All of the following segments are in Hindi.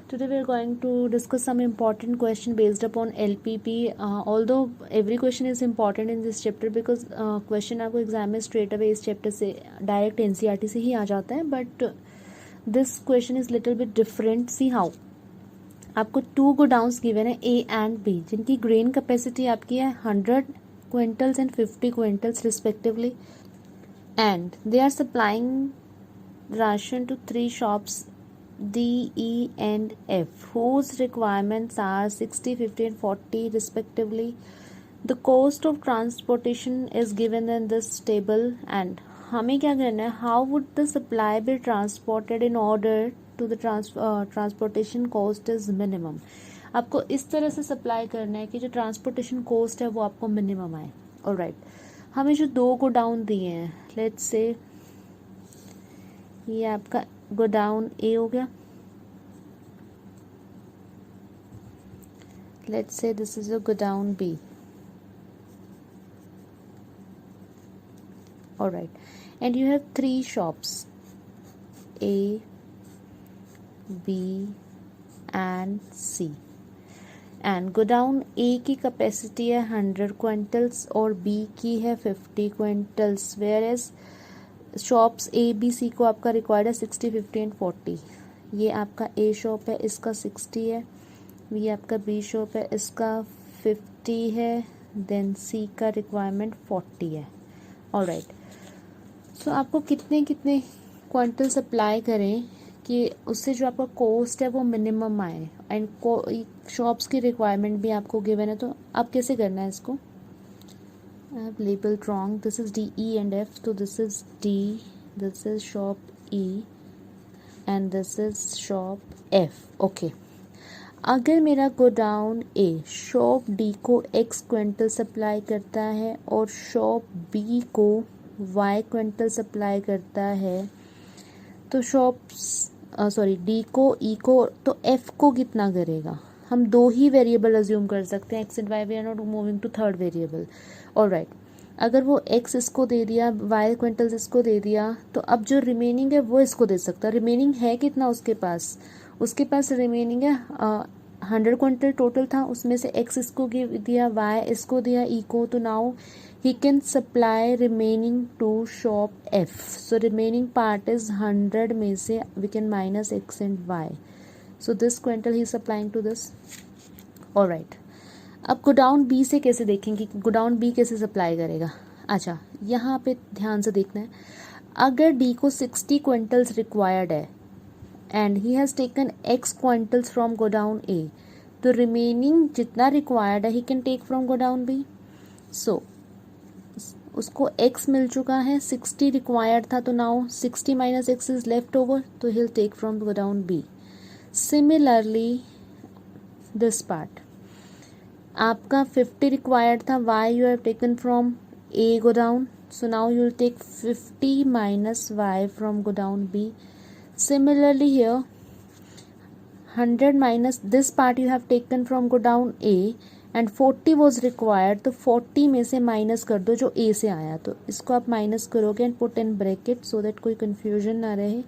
Today we are going to discuss some important question based upon LPP. Although every question is important in this chapter because question आपको एग्जाम में straight away इस chapter से direct NCERT से ही आ जाता है, but this question is little bit different. See how आपको 2 godowns given है A and B, जिनकी grain capacity आपकी है 100 quintals and 50 quintals respectively, and they are supplying ration to 3 shops D, E and F, whose requirements are 60, 50 and 40 respectively. The cost of transportation is given in this table and हमें क्या करना है, how would the supply be transported in order to the transportation cost is minimum. आपको इस तरह से सप्लाई करना है कि जो ट्रांसपोर्टेशन कॉस्ट है वो आपको मिनिमम आए. ऑलराइट, हमें जो 2 गोडाउन दिए हैं, लेट्स से ये आपका गोडाउन ए हो गया, let's say this is a godown B. All right, and you have 3 shops A, B and C, and godown A की कैपेसिटी है 100 क्विंटल्स और B की है 50 quintals, whereas shops A B C को आपका रिक्वायर्ड है 60, 50 एंड 40. ये आपका ए शॉप है, इसका 60 है, ये आपका बी शॉप है, इसका 50 है, देन सी का रिक्वायरमेंट 40 है. ऑलराइट, सो आपको कितने कितने क्वांटल सप्लाई करें कि उससे जो आपका कॉस्ट है वो मिनिमम आए, एंड शॉप्स की रिक्वायरमेंट भी आपको गिवन है. तो आप कैसे करना है इसको, I have labeled wrong. This is D, E and F. So this is D, this is shop E and this is shop F. Okay. अगर मेरा गोडाउन A शॉप D को X क्विंटल सप्लाई करता है और शॉप B को Y क्विंटल सप्लाई करता है, तो D को E को तो F को कितना करेगा. हम 2 ही वेरिएबल अज्यूम कर सकते हैं, x and y. We are not moving to third variable. Alright, अगर वो एक्स इसको दे दिया, वाई क्विंटल्स इसको दे दिया, तो अब जो रिमेनिंग है वो इसको दे सकता है. रिमेनिंग है कितना उसके पास रिमेनिंग है 100 क्विंटल टोटल था, उसमें से एक्स इसको दिया, वाई इसको दिया, ई को. तो now he can supply remaining to shop F. So remaining part is 100 में से we can minus x and y. So this quintal he supplying to this. Alright, अब गोडाउन बी से कैसे देखेंगे कि गोडाउन बी कैसे सप्लाई करेगा. अच्छा, यहाँ पे ध्यान से देखना है, अगर डी को 60 क्विंटल्स रिक्वायर्ड है and he has taken X quintals from godown A, तो रिमेनिंग जितना रिक्वायर्ड है he can take from godown B. So उसको एक्स मिल चुका है, 60 रिक्वायर्ड था, तो now 60 minus X is left over, तो he will take from godown B. Similarly this part, आपका 50 रिक्वायर्ड था, Y you have taken from A godown, so now you will take 50 minus y from godown B. Similarly here 100 minus this part you have taken from godown A and 40 was required, तो 40 में से माइनस कर दो जो ए से आया, तो इसको आप माइनस करोगे and put in bracket so that कोई कन्फ्यूजन ना रहे.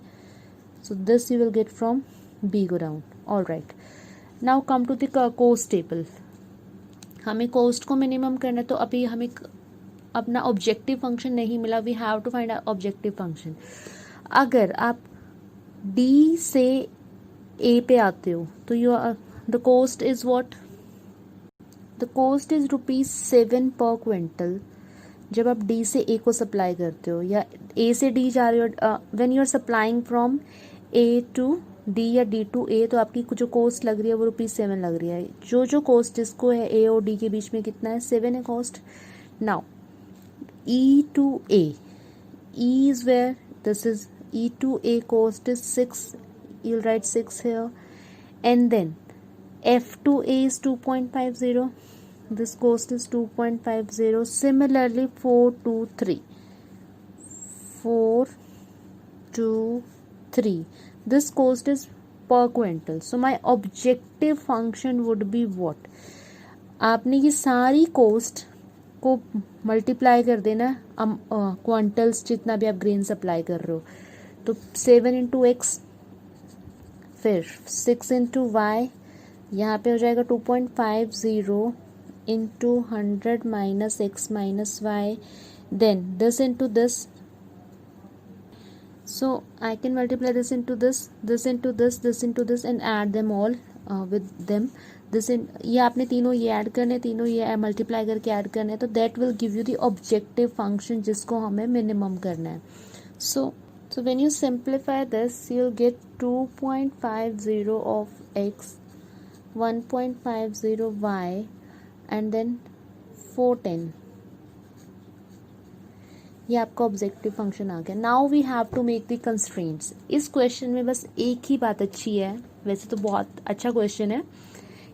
So this you will get from B godown. All right, now come to the cost table. हमें कॉस्ट को मिनिमम करना है, तो अभी हमें अपना ऑब्जेक्टिव फंक्शन नहीं मिला. We have to find objective function. अगर आप डी से ए पे आते हो तो the cost is what, the cost is ₹7 per quintal. जब आप डी से ए को सप्लाई करते हो या ए से डी जा रहे हो, when you are supplying from A to D या डी टू ए, तो आपकी जो कॉस्ट लग रही है वो ₹7 लग रही है. जो कॉस्ट इसको है ए और डी के बीच में कितना है, 7 है cost. Now E to A, E is where, this is E to A cost is 6, you'll write 6 here, and then F to A is 2.50, this cost is 2.50. Similarly 4 to 3, this cost is per quintal. So my objective function would be what, आपने ये सारी कॉस्ट को मल्टीप्लाई कर देना क्वांटल्स जितना भी आप ग्रेन सप्लाई कर रहे हो. तो 7 इंटू एक्स, फिर 6 इंटू वाई, यहाँ पे हो जाएगा 2.50 into 100 minus x minus y, then this into this. So I can multiply this into this, this into this into this and add them all with them. This in ये आपने तीनों ये ऐड करने, तीनों ये मल्टीप्लाई करके ऐड करने, तो that will give you the objective function जिसको हमें मिनिमम करना है. So when you simplify this, you'll get 2.50 of x, 1.50 y and then 410. ये आपका ऑब्जेक्टिव फंक्शन आ गया. Now we have to make the constraints. इस क्वेश्चन में बस एक ही बात अच्छी है, वैसे तो बहुत अच्छा क्वेश्चन है,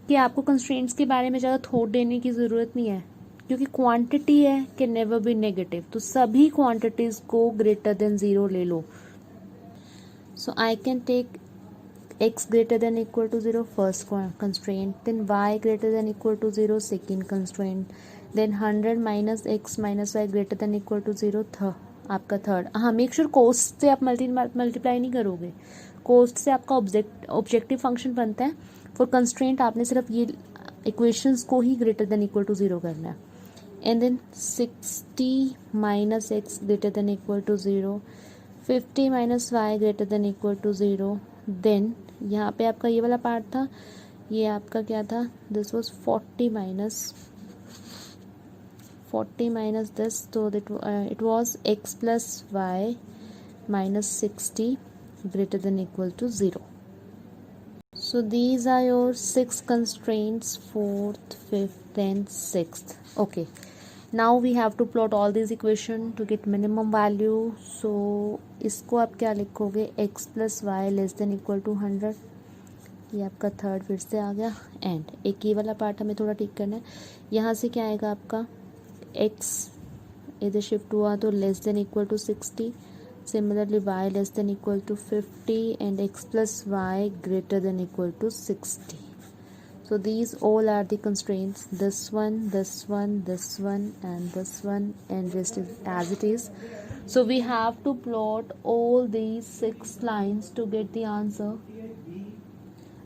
कि आपको कंस्ट्रेंट्स के बारे में ज़्यादा थॉट देने की ज़रूरत नहीं है, क्योंकि क्वांटिटी है कैन नेवर बी नेगेटिव, तो सभी क्वांटिटीज़ को ग्रेटर देन 0 ले लो. So I can take x greater than equal to 0 first constraint, then y greater than equal to 0 second constraint, then 100 minus x minus y greater than equal to 0 आपका थर्ड. हाँ, मेक श्योर कोस्ट से आप मल्टीप्लाई नहीं करोगे, कोस्ट से आपका ऑब्जेक्टिव फंक्शन बनता है. फॉर कंस्ट्रेंट आपने सिर्फ ये इक्वेशंस को ही ग्रेटर देन इक्वल टू 0 करना है. And then 60 minus x greater than equal to 0, 50 minus y greater than equal to 0. Then यहाँ पे आपका ये वाला पार्ट था, ये आपका क्या था, दिस वॉज 40 माइनस दिस, तो it was x plus y minus 60 greater than equal to 0. So these are your 6 constraints, 4th, 5th and 6th. Okay, now we have to plot all these equation to get minimum value. So इसको आप क्या लिखोगे, x plus y less than equal to 100, ये आपका थर्ड फिर से आ गया. एंड एक ये वाला पार्ट हमें थोड़ा ठीक करना है. यहाँ से क्या आएगा आपका, x इधर शिफ्ट हुआ तो less than equal to 60. Similarly, y less than equal to 50 and x plus y greater than equal to 60. So these all are the constraints. This one, this one, this one and this one, and rest is as it is. So we have to plot all these 6 lines to get the answer.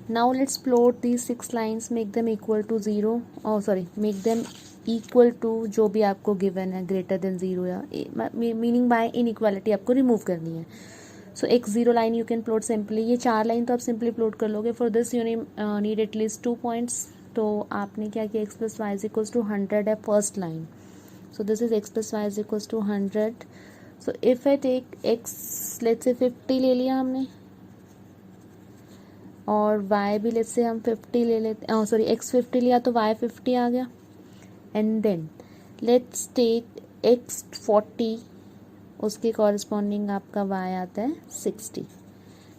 Now let's plot these 6 lines, make them equal to 0. Oh sorry, make them equal to जो भी आपको गिवन है, ग्रेटर देन 0, या मीनिंग बाय इनइक्वालिटी आपको रिमूव करनी है. सो एक 0 line you can plot simply, ये 4 लाइन तो आप सिंपली प्लॉट कर लोगे. For this you need at least 2 points. तो आपने क्या किया, x plus y is equals to 100 है first line. So this is x plus y is equals to 100. So if I take x let's say 50 ले लिया हमने, और वाई भी लेट्स से हम 50 ले लेते, सॉरी एक्स 50 लिया तो वाई 50 आ गया. And then let's take x 40, उसके corresponding आपका y आता है 60.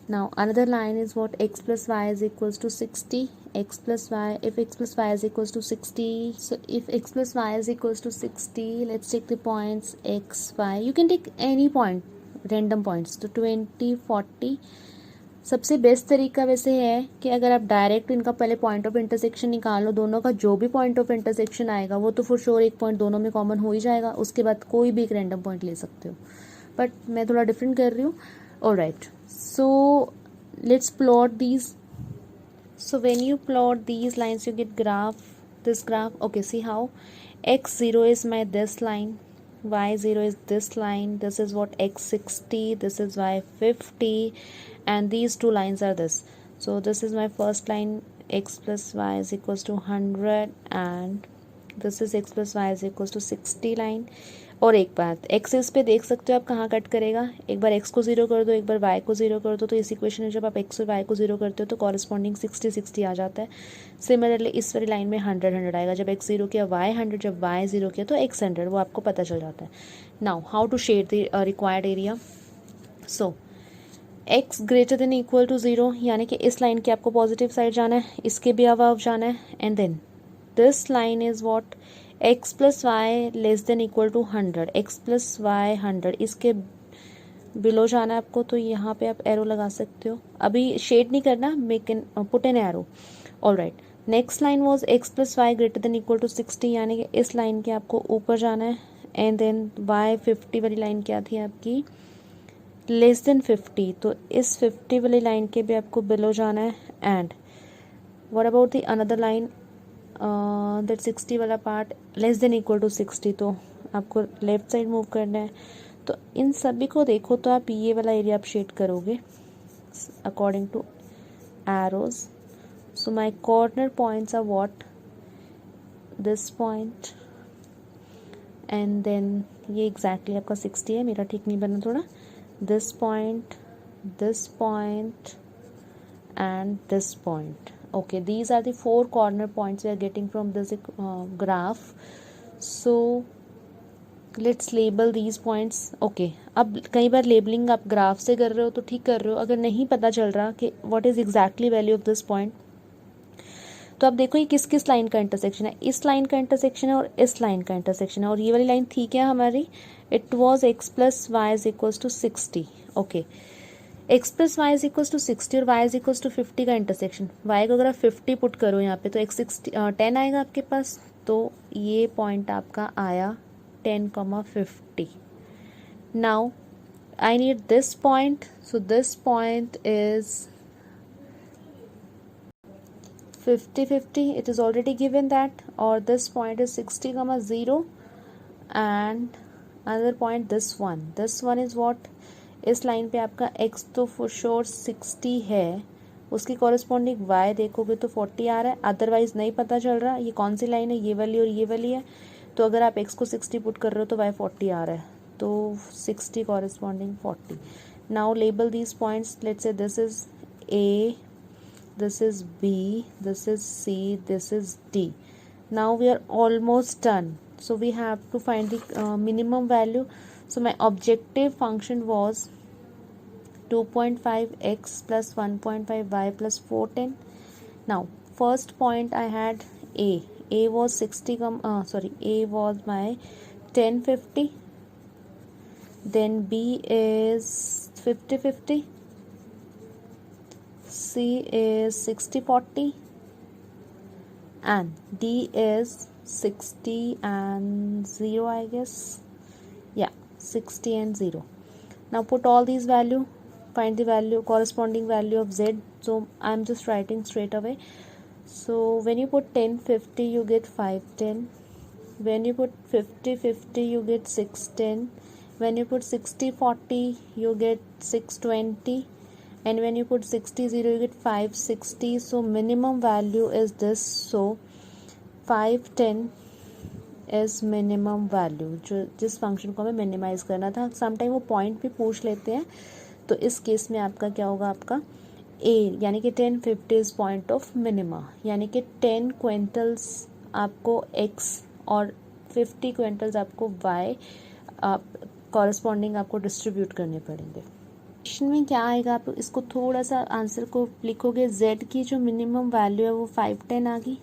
Now another line is what, x plus y is equals to 60. X plus y, if x plus y is equals to 60, so if x plus y is equals to 60, let's take the points x, y. You can take any point, random points. तो 20, 40. सबसे बेस्ट तरीका वैसे है कि अगर आप डायरेक्ट इनका पहले पॉइंट ऑफ इंटरसेक्शन निकालो, दोनों का जो भी पॉइंट ऑफ इंटरसेक्शन आएगा वो तो फॉर श्योर एक पॉइंट दोनों में कॉमन हो ही जाएगा. उसके बाद कोई भी एक रैंडम पॉइंट ले सकते हो, बट मैं थोड़ा डिफरेंट कर रही हूँ. Alright, so let's plot these. So when you plot these lines you get graph, this graph. Okay, see how x0 is my this line, y0 is this line, this is what x60, this is y50, and these two lines are this. So this is my first line, x plus y is equals to 100, and this is x plus y is equals to 60 line. और एक बात, एक्सिस पे देख सकते हो आप कहाँ कट करेगा, एक बार x को 0 कर दो, एक बार y को 0 कर दो, तो इस इक्वेशन में जब आप x और y को 0 करते हो तो कॉरस्पॉन्डिंग 60 60 आ जाता है. सिमिलरली इस वाली लाइन में 100 100 आएगा, जब x 0 किया y 100, जब y 0 किया तो x 100, वो आपको पता चल जाता है. Now how to shade the required area. So x greater than equal to 0, यानी कि इस लाइन के आपको पॉजिटिव साइड जाना है, इसके भी अबव जाना है. And then this line is what, x plus y less than equal to 100, x plus y 100, इसके बिलो जाना है आपको. तो यहाँ पे आप एरो लगा सकते हो, अभी शेड नहीं करना, make an put an arrow. Alright, next line was x plus y greater than equal to 60, यानी कि इस लाइन के आपको ऊपर जाना है. एंड देन y50 वाली लाइन क्या थी आपकी, लेस देन 50, तो इस 50 वाली लाइन के भी आपको बिलो जाना है. And what about the another line, that 60 वाला part less than equal to 60, तो आपको लेफ्ट साइड मूव करना है. तो इन सभी को देखो तो आप ये वाला एरिया आप शेड करोगे according to arrows. So my corner points are what, this point and then ये एग्जैक्टली आपका 60 है, मेरा ठीक नहीं बना थोड़ा. This point and this point. Okay, these are the 4 corner points we are getting from this graph. So let's label these points. Okay, अब कई बार लेबलिंग आप ग्राफ से कर रहे हो तो ठीक कर रहे हो, अगर नहीं पता चल रहा कि what is exactly value of this point, तो आप देखो ये किस किस लाइन का इंटरसेक्शन है. इस लाइन का इंटरसेक्शन है और इस लाइन का इंटरसेक्शन है. और ये वाली लाइन थी क्या हमारी, it was x plus y is equals to 60. Okay, x plus y is equals to 60 और y इज इक्वल्स टू 50 का इंटरसेक्शन. y को अगर आप 50 पुट करो यहाँ पे तो x 10 आएगा आपके पास. तो ये पॉइंट आपका आया 10,50. Now I need this point. So this point is 50, it is already given that, or this point is 60, 0, and another point this one is what, इस लाइन पे आपका x तो फॉर श्योर 60 है, उसकी कॉरेस्पॉन्डिंग y देखोगे तो 40 आ रहा है. अदरवाइज नहीं पता चल रहा ये कौन सी लाइन है, ये वाली और ये वाली है. तो अगर आप x को 60 पुट कर रहे हो तो y 40 आ रहा है, तो 60 corresponding 40. Now label these points. Let's say this is a, this is B, this is C, this is D. Now we are almost done. So we have to find the minimum value. So my objective function was 2.5x plus 1.5y plus 410. Now first point I had A. A was 60, A was my 1050. Then B is 50. C is 60-40 and D is 60 and 0, I guess. Yeah, 60 and 0. Now put all these value, find the value, corresponding value of Z. So I'm just writing straight away. So when you put 1050 you get 510. When you put 50 you get 610. When you put 60-40 you get 620. And when you put 60-0 you get 560. So minimum value is this. So 510 is minimum value, जो जिस फंक्शन को हमें मिनिमाइज करना था. समटाइम वो पॉइंट भी पूछ लेते हैं, तो इस केस में आपका क्या होगा, आपका A यानी कि 1050 इज पॉइंट ऑफ मिनिमा, यानी कि 10 क्विंटल्स आपको X और 50 क्विंटल्स आपको Y कॉरेस्पॉन्डिंग आपको डिस्ट्रीब्यूट करने पड़ेंगे. क्वेश्चन में क्या आएगा, आप इसको थोड़ा सा आंसर को लिखोगे. Z की जो मिनिमम वैल्यू है वो 510 आ गई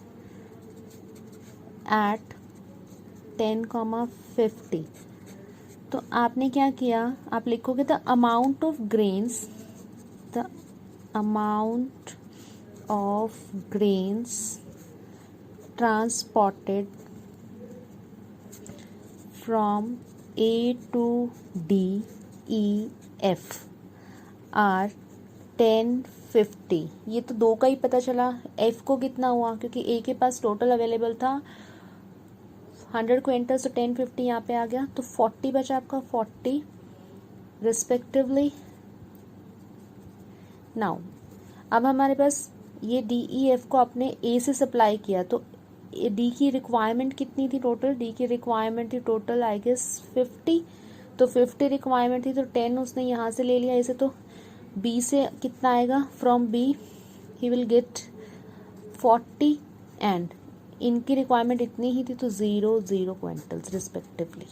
एट 10,50. तो आपने क्या किया, आप लिखोगे the amount of grains transported from A to D E F are 1050. ये तो 2 का ही पता चला. F को कितना हुआ, क्योंकि A के पास टोटल अवेलेबल था 100 क्विंटल, तो 1050 यहाँ पे आ गया, तो 40 बचा आपका 40 रिस्पेक्टिवली. नाउ अब हमारे पास ये DEF को आपने A से सप्लाई किया, तो D की रिक्वायरमेंट कितनी थी टोटल, D की रिक्वायरमेंट थी टोटल आई गेस 50. तो 50 रिक्वायरमेंट थी, तो 10 उसने यहाँ से ले लिया इसे. तो B से कितना आएगा, from B he will get 40 and इनकी रिक्वायरमेंट इतनी ही थी, तो 0 क्विंटल्स रिस्पेक्टिवली.